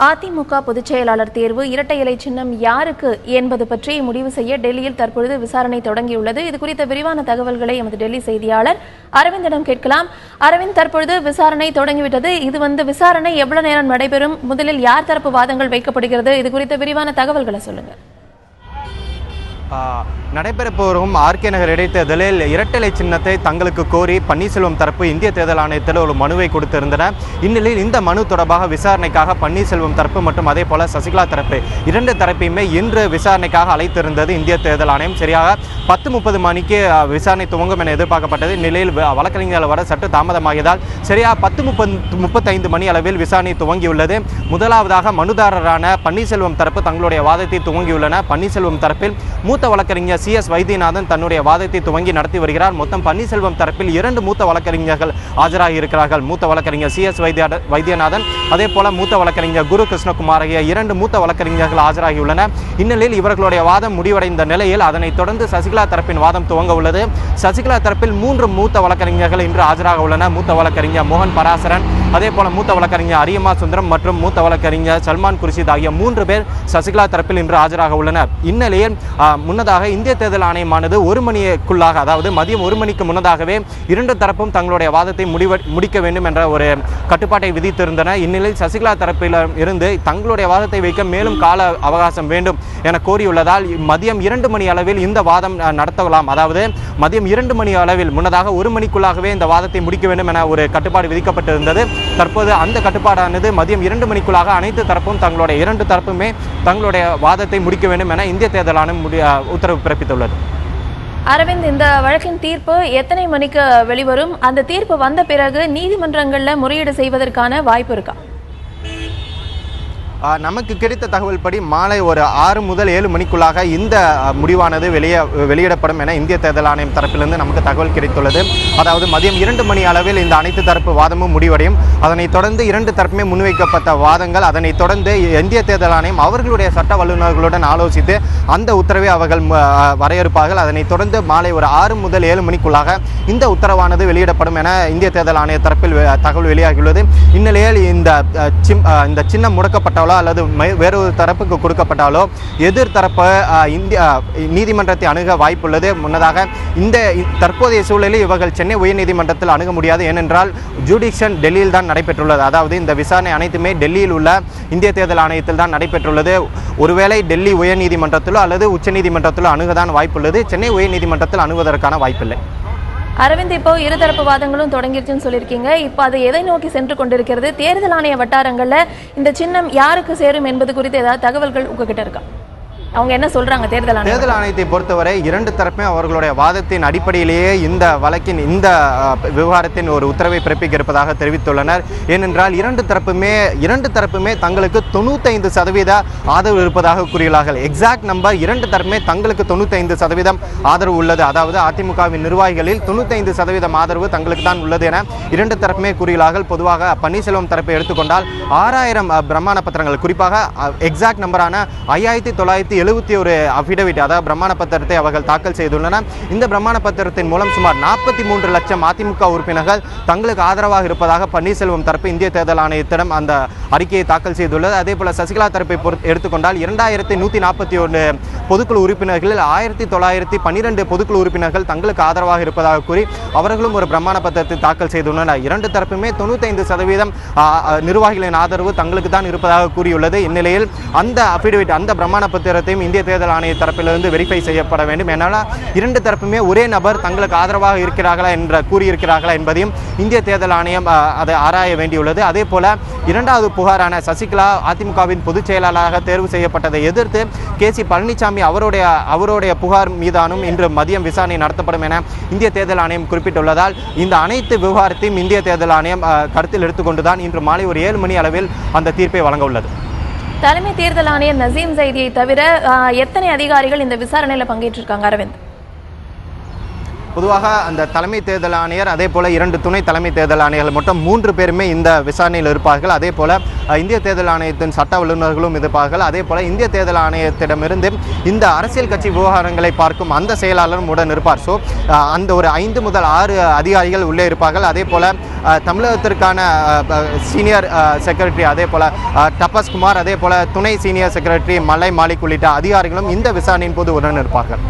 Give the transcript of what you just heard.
அதிமுக பொதுச் செயலாளர் தேர்வு இரட்டை இலை சின்னம் யாருக்கு என்பது பற்றி முடிவு செய்ய டெல்லியில் தற்பொழுது விசாரணை தொடங்கியுள்ளது. இது குறித்த விரிவான தகவல்களை எமது டெல்லி செய்தியாளர் அரவிந்திடம் கேட்கலாம். அரவிந்த், தற்பொழுது விசாரணை தொடங்கிவிட்டது. இது விசாரணை எவ்வளவு நேரம் நடைபெறும்? முதலில் யார் தரப்பு வாதங்கள் வைக்கப்படுகிறது? இது குறித்த விரிவான தகவல்களை சொல்லுங்க. நடைபெறப்போரும் ஆர்கே நகர் இடைத்தேர்தலில் இரட்டை சின்னத்தை தங்களுக்கு கோரி பன்னீர்செல்வம் தரப்பு இந்திய தேர்தல் ஆணையத்தில் ஒரு மனுவை கொடுத்திருந்தனர். இந்நிலையில் இந்த மனு தொடர்பாக விசாரணைக்காக பன்னீர்செல்வம் தரப்பு மற்றும் அதே போல சசிகலா தரப்பு இரண்டு தரப்பையுமே இன்று விசாரணைக்காக அழைத்திருந்தது இந்திய தேர்தல் ஆணையம். சரியாக 10:30 மணிக்கு விசாரணை துவங்கும் என எதிர்பார்க்கப்பட்டது. இந்நிலையில் வழக்கறிஞர்கள் வர சற்று தாமதமாகியதால் சரியாக 10:35 மணி அளவில் விசாரணை துவங்கியுள்ளது. முதலாவதாக மனுதாரரான பன்னீர்செல்வம் தரப்பு தங்களுடைய வாதத்தை துவங்கியுள்ளனர். பன்னீர்செல்வம் தரப்பில் மூத்த வழக்கறிஞர் CS வைத்தியநாதன் தன்னுடைய வாதத்தை துவங்கி நடத்தி வருகிறார். மொத்தம் பன்னீர்செல்வம் தரப்பில் 2 மூத்த வழக்கறிஞர்கள் ஆஜராகி இருக்கிறார்கள். மூத்த வழக்கறிஞர் CS வைத்தியநாதன், அதே போல மூத்த வழக்கறிஞர் குரு கிருஷ்ணகுமார் ஆகிய 2 மூத்த வழக்கறிஞர்கள் ஆஜராகியுள்ளனர். இந்நிலையில் இவர்களுடைய வாதம் முடிவடைந்த நிலையில் அதனைத் தொடர்ந்து சசிகலா தரப்பின் வாதம் துவங்க உள்ளது. சசிகலா தரப்பில் 3 மூத்த வழக்கறிஞர்கள் இன்று ஆஜராக உள்ளனர். மூத்த வழக்கறிஞர் மோகன் பராசரன், அதே போல மூத்த வழக்கறிஞர் அரியமா சுந்தரம் மற்றும் மூத்த வழக்கறிஞர் சல்மான் குர்ஷித் ஆகிய 3 பேர் சசிகலா தரப்பில் இன்று ஆஜராக உள்ளனர். இந்நிலையில் முன்னதாக இந்திய தேர்தல் ஆணையமானது 1 மணிக்குள்ளாக, அதாவது மதியம் 1 மணிக்கு முன்னதாகவே 2 தரப்பும் தங்களுடைய வாதத்தை முடிக்க வேண்டும் என்ற ஒரு கட்டுப்பாட்டை விதித்திருந்தன. இந்நிலையில் சசிகலா தரப்பில் இருந்து தங்களுடைய வாதத்தை வைக்க மேலும் கால அவகாசம் வேண்டும் என கோரியுள்ளதால் மதியம் 2 மணி அளவில் இந்த வாதம் நடத்தலாம். அதாவது மதியம் 2 மணி அளவில் முன்னதாக 1 மணிக்குள்ளாகவே இந்த வாதத்தை முடிக்க வேண்டும் என ஒரு கட்டுப்பாடு விதிக்கப்பட்டிருந்தது. தற்போது அந்த கட்டுப்பாடானது மதியம் 2 மணிக்குள்ளாக அனைத்து தரப்பும் தங்களுடைய 2 தரப்புமே தங்களுடைய வாதத்தை முடிக்க வேண்டும் என இந்திய தேர்தல் ஆணையம் உத்தரவு பிறப்பித்துள்ளது. அரவிந்த், இந்த வழக்கின் தீர்ப்பு எத்தனை மணிக்கு வெளிவரும்? அந்த தீர்ப்பு வந்த பிறகு நீதிமன்றங்களில் முறையீடு செய்வதற்கான வாய்ப்பு இருக்கா? நமக்கு கிடைத்த தகவல் படி மாலை ஒரு 6 முதல் 7 மணிக்குள்ளாக இந்த முடிவானது வெளியிடப்படும் என இந்திய தேர்தல் ஆணையம் தரப்பிலிருந்து நமக்கு தகவல் கிடைத்துள்ளது. அதாவது மதியம் 2 மணி அளவில் இந்த அனைத்து தரப்பு வாதமும் முடிவடையும். அதனைத் தொடர்ந்து 2 தரப்புமே முன்வைக்கப்பட்ட வாதங்கள், அதனைத் தொடர்ந்து இந்திய தேர்தல் ஆணையம் அவர்களுடைய சட்ட வல்லுநர்களுடன் ஆலோசித்து அந்த உத்தரவை அவர்கள் வரையறுப்பார்கள். அதனைத் தொடர்ந்து மாலை ஒரு 6 முதல் 7 மணிக்குள்ளாக இந்த உத்தரவானது வெளியிடப்படும் என இந்திய தேர்தல் ஆணைய தரப்பில் தகவல் வெளியாகியுள்ளது. இந்நிலையில் இந்த சின்னம் முடக்கப்பட்டாலோ அல்லது வேறொரு தரப்புக்கு கொடுக்கப்பட்டாலோ எதிர் தரப்பு இந்திய நீதிமன்றத்தை அணுக வாய்ப்புள்ளது. முன்னதாக இந்த தற்போதைய சூழலில் இவர்கள் சென்னை உயர்நீதிமன்றத்தில் அணுக முடியாது. ஏனென்றால் ஜுடிஷன் டெல்லியில் தான் நடைபெற்றுள்ளது. அதாவது இந்த விசாரணை அனைத்துமே டெல்லியில் உள்ள இந்திய தேர்தல் ஆணையத்தில் தான் நடைபெற்றுள்ளது. ஒருவேளை டெல்லி உயர்நீதிமன்றத்திலோ அல்லது உச்சநீதிமன்றத்திலோ அணுகதான் வாய்ப்புள்ளது. சென்னை உயர்நீதிமன்றத்தில் அணுகுவதற்கான வாய்ப்பில்லை. அரவிந்த், இப்போ இருதரப்பு வாதங்களும் தொடங்கிருச்சுன்னு சொல்லியிருக்கீங்க. இப்போ அது எதை நோக்கி சென்று கொண்டிருக்கிறது? தேர்தல் ஆணைய வட்டாரங்கள்ல இந்த சின்னம் யாருக்கு சேரும் என்பது குறித்து ஏதாவது தகவல்கள் உங்ககிட்ட இருக்கா? அவங்க என்ன சொல்றாங்க? தேர்தல் ஆணையத்தை பொறுத்தவரை 2 தரப்புமே அவர்களுடைய வாதத்தின் அடிப்படையிலேயே இந்த வழக்கின் இந்த விவகாரத்தின் ஒரு உத்தரவை பிறப்பிக்க இருப்பதாக தெரிவித்துள்ளனர். ஏனென்றால் 2 தரப்புமே தங்களுக்கு 95% ஆதரவு இருப்பதாக கூறுகிறார்கள். எக்ஸாக்ட் நம்பர் 2 தரப்புமே தங்களுக்கு 95% ஆதரவு உள்ளது. அதாவது அதிமுகவின் நிர்வாகிகளில் 95% ஆதரவு தங்களுக்கு தான் உள்ளது என 2 தரப்புமே கூறுகிறார்கள். பொதுவாக பன்னீர்செல்வம் தரப்பை எடுத்துக்கொண்டால் 6000 பிரமாண பத்திரங்கள், குறிப்பாக எக்ஸாக்ட் நம்பரான 5971 அபிடவிட், அதாவது பிரமாண பத்திரத்தை அவர்கள் தாக்கல் செய்துள்ளனர். இந்த பிரமாண பத்திரத்தின் மூலம் சுமார் 43 லட்சம் அதிமுக உறுப்பினர்கள் தங்களுக்கு ஆதரவாக இருப்பதாக பன்னீர்செல்வம் தரப்பு இந்திய தேர்தல் ஆணையத்திடம் அந்த அறிக்கையை தாக்கல் செய்துள்ளது. அதே போல சசிகலா தரப்பை எடுத்துக்கொண்டால் 2141 பொதுக்குழு உறுப்பினர்களில் 1912 பொதுக்குழு உறுப்பினர்கள் தங்களுக்கு ஆதரவாக இருப்பதாக கூறி அவர்களும் ஒரு பிரமாண பத்திரத்தை தாக்கல் செய்துள்ளனர். 2 தரப்புமே 95% நிர்வாகிகளின் ஆதரவு தங்களுக்கு தான் இருப்பதாக கூறியுள்ளது. இந்நிலையில் அந்த அபிடவிட், அந்த பிரமாண பத்திரத்தை இந்திய தேர்தல் ஆணைய தரப்பிலிருந்து வெரிஃபை செய்யப்பட வேண்டும். என்னால் 2 தரப்புமே ஒரே நபர் தங்களுக்கு ஆதரவாக இருக்கிறார்களா என்று கூறியிருக்கிறார்களா என்பதையும் இந்திய தேர்தல் ஆணையம் அதை ஆராய வேண்டியுள்ளது. அதே போல 2வது புகாரான சசிகலா அதிமுகவின் பொதுச் செயலாளராக தேர்வு செய்யப்பட்டதை எதிர்த்து KC பழனிசாமி அவருடைய புகார் மீதானும் இன்று மதியம் விசாரணை நடத்தப்படும் என இந்திய தேர்தல் ஆணையம் குறிப்பிட்டுள்ளதால் இந்த அனைத்து விவகாரத்தையும் இந்திய தேர்தல் ஆணையம் கருத்தில் எடுத்துக்கொண்டுதான் இன்று மாலை ஒரு 7 மணி அளவில் அந்த தீர்ப்பை வழங்க உள்ளது. தலைமை தேர்தல் ஆணையர் நசீம் ஜைதியை தவிர எத்தனை அதிகாரிகள் இந்த விசாரணையில் பங்கேற்றிருக்காங்க அரவிந்த்? பொதுவாக அந்த தலைமை தேர்தல் ஆணையர் அதே போல் 2 துணை தலைமை தேர்தல் ஆணையர்கள் மொத்தம் 3 பேருமே இந்த விசாரணையில் இருப்பார்கள். அதே போல் இந்திய தேர்தல் ஆணையத்தின் சட்ட வல்லுநர்களும் இருப்பார்கள். அதே போல் இந்திய தேர்தல் ஆணையத்திடமிருந்து இந்த அரசியல் கட்சி விவகாரங்களை பார்க்கும் அந்த செயலாளரும் உடன் இருப்பார். ஸோ அந்த ஒரு 5 முதல் 6 அதிகாரிகள் உள்ளே இருப்பார்கள். அதே போல் தமிழகத்திற்கான சீனியர் செக்ரட்டரி அதே போல் தபஸ் குமார், அதே போல் துணை சீனியர் செக்ரட்டரி மலை மாலிக் உள்ளிட்ட அதிகாரிகளும் இந்த விசாரணையின் போது உடன் இருப்பார்கள்.